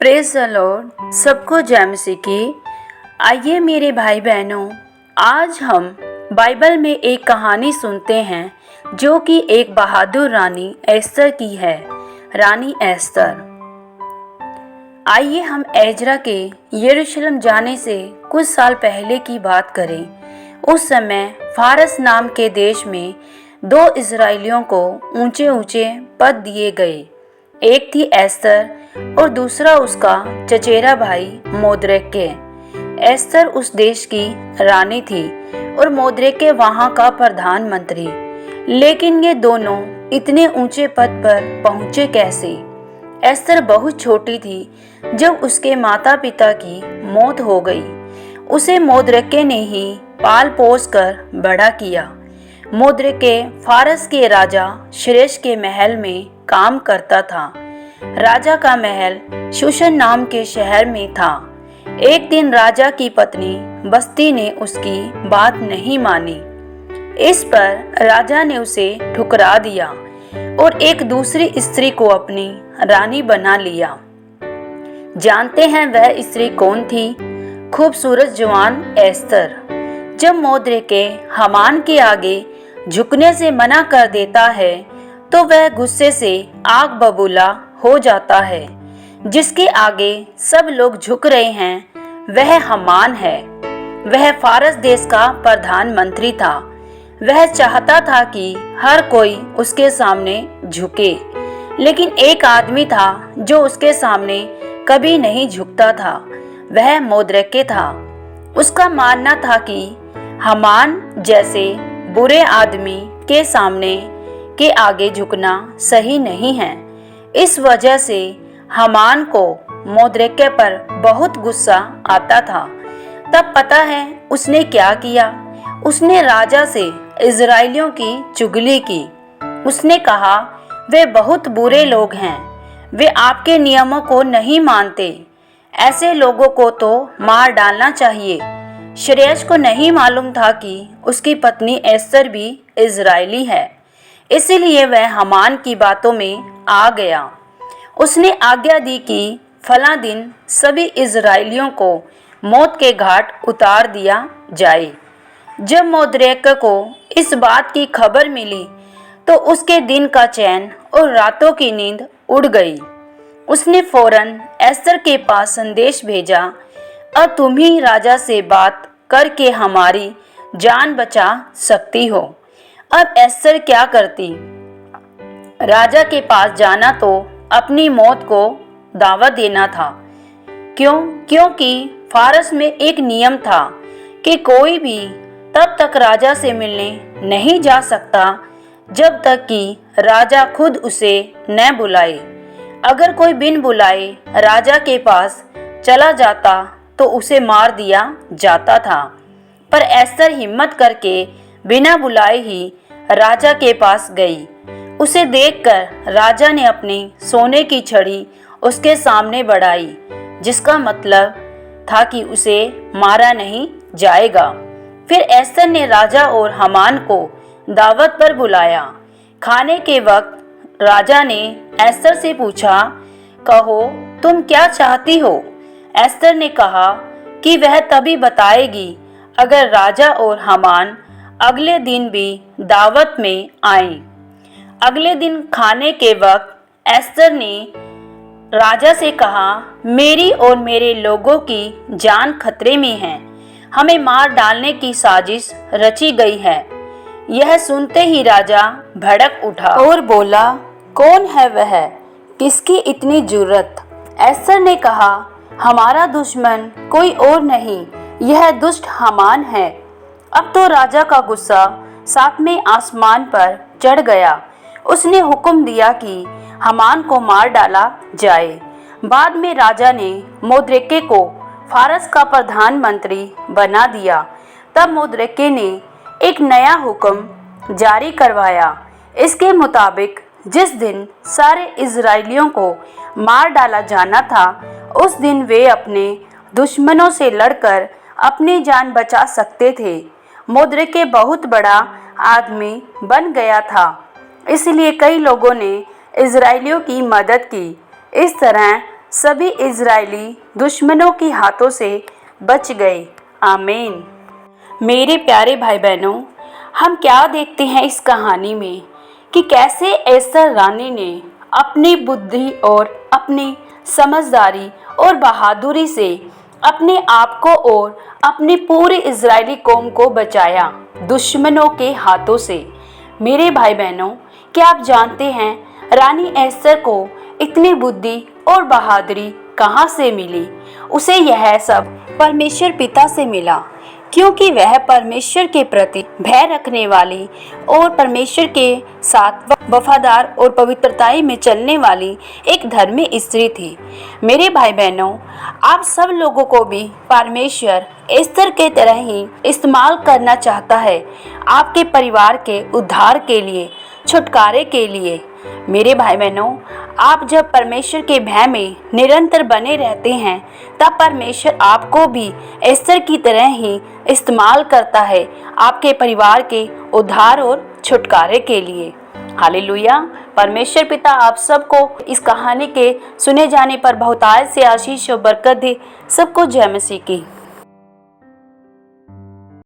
Praise the Lord. सबको जय मसीह की। आइए मेरे भाई बहनों, आज हम बाइबल में एक कहानी सुनते हैं जो कि एक बहादुर रानी एस्तर की है। रानी एस्तर। आइए हम एजरा के यरूशलेम जाने से कुछ साल पहले की बात करें। उस समय फारस नाम के देश में दो इजरायलियों को ऊंचे ऊंचे पद दिए गए। एक थी एस्तर और दूसरा उसका चचेरा भाई मोर्देकै। एस्तर उस देश की रानी थी और मोर्देकै वहां का प्रधानमंत्री। लेकिन ये दोनों इतने ऊंचे पद पर पहुंचे कैसे? एस्तर बहुत छोटी थी जब उसके माता पिता की मौत हो गई। उसे मोर्देकै ने ही पाल पोस कर बड़ा किया। मोर्देकै फारस के राजा शरेश के महल में काम करता था। राजा का महल शूशन नाम के शहर में था। एक दिन राजा की पत्नी बस्ती ने उसकी बात नहीं मानी। इस पर राजा ने उसे ठुकरा दिया और एक दूसरी स्त्री को अपनी रानी बना लिया। जानते हैं वह स्त्री कौन थी? खूबसूरत जवान एस्तर। जब मोर्देकै हामान के आगे झुकने से मना कर देता है तो वह गुस्से से आग बबूला हो जाता है। जिसके आगे सब लोग झुक रहे हैं वह हामान है। वह फारस देश का प्रधानमंत्री था। वह चाहता था कि हर कोई उसके सामने झुके, लेकिन एक आदमी था जो उसके सामने कभी नहीं झुकता था। वह मोर्देकै था। उसका मानना था कि हामान जैसे बुरे आदमी के सामने के आगे झुकना सही नहीं है। इस वजह से हामान को मोर्देकै पर बहुत गुस्सा आता था। तब पता है उसने क्या किया? उसने राजा से इजरायलियों की चुगली की। उसने कहा, वे बहुत बुरे लोग हैं, वे आपके नियमों को नहीं मानते। ऐसे लोगों को तो मार डालना चाहिए। शरेश को नहीं मालूम था कि उसकी पत्नी एस्तर भी इजरायली है, इसीलिए वह हामान की बातों में आ गया। उसने आज्ञा दी कि फला दिन सभी इजरायलियों को मौत के घाट उतार दिया जाए। जब मोर्देकै को इस बात की खबर मिली तो उसके दिन का चैन और रातों की नींद उड़ गई। उसने फौरन एस्तर के पास संदेश भेजा, अब तुम ही राजा से बात करके हमारी जान बचा सकती हो। अब एस्तर क्या करती? राजा के पास जाना तो अपनी मौत को दावत देना था। क्योंकि फारस में एक नियम था कि कोई भी तब तक राजा से मिलने नहीं जा सकता जब तक कि राजा खुद उसे न बुलाए। अगर कोई बिन बुलाए राजा के पास चला जाता तो उसे मार दिया जाता था। पर एस्तर हिम्मत करके बिना बुलाए ही राजा के पास गई। उसे देखकर राजा ने अपनी सोने की छड़ी उसके सामने बढ़ाई, जिसका मतलब था कि उसे मारा नहीं जाएगा। फिर एस्तर ने राजा और हामान को दावत पर बुलाया। खाने के वक्त राजा ने एस्तर से पूछा, कहो तुम क्या चाहती हो? एस्तर ने कहा कि वह तभी बताएगी अगर राजा और हामान अगले दिन भी दावत में आए। अगले दिन खाने के वक्त एस्तर ने राजा से कहा, मेरी और मेरे लोगों की जान खतरे में है। हमें मार डालने की साजिश रची गई है। यह सुनते ही राजा भड़क उठा और बोला, कौन है वह? किसकी इतनी जुर्रत? एस्तर ने कहा, हमारा दुश्मन कोई और नहीं, यह दुष्ट हामान है। अब तो राजा का गुस्सा सातवें आसमान पर चढ़ गया। उसने हुक्म दिया कि हामान को मार डाला जाए। बाद में राजा ने मोर्देकै को फारस का प्रधानमंत्री बना दिया। तब मोर्देकै ने एक नया हुक्म जारी करवाया। इसके मुताबिक जिस दिन सारे इजरायलियों को मार डाला जाना था, उस दिन वे अपने दुश्मनों से लड़कर अपनी जान बचा सकते थे। मोर्देकै बहुत बड़ा आदमी बन गया था, इसलिए कई लोगों ने इजरायलियों की मदद की। इस तरह सभी इजरायली दुश्मनों के हाथों से बच गए। आमीन। मेरे प्यारे भाई बहनों, हम क्या देखते हैं इस कहानी में कि कैसे एस्थर रानी ने अपनी बुद्धि और अपनी समझदारी और बहादुरी से अपने आप को और अपनी पूरी इजरायली कौम को बचाया दुश्मनों के हाथों से। मेरे भाई बहनों, क्या आप जानते हैं रानी एस्थर को इतनी बुद्धि और बहादुरी कहाँ से मिली? उसे यह सब परमेश्वर पिता से मिला, क्योंकि वह परमेश्वर के प्रति भय रखने वाली और परमेश्वर के साथ वफादार और पवित्रताई में चलने वाली एक धर्मी स्त्री थी। मेरे भाई बहनों, आप सब लोगों को भी परमेश्वर एस्थर के तरह ही इस्तेमाल करना चाहता है, आपके परिवार के उद्धार के लिए, छुटकारे के लिए। मेरे भाई बहनों, आप जब परमेश्वर के भय में निरंतर बने रहते हैं, तब परमेश्वर आपको भी एस्थर की तरह ही इस्तेमाल करता है आपके परिवार के उद्धार और छुटकारे के लिए। हालेलुया। परमेश्वर पिता आप सबको इस कहानी के सुने जाने पर बहुतायत से आशीष और बरकत दे। सबको जय मसीह की।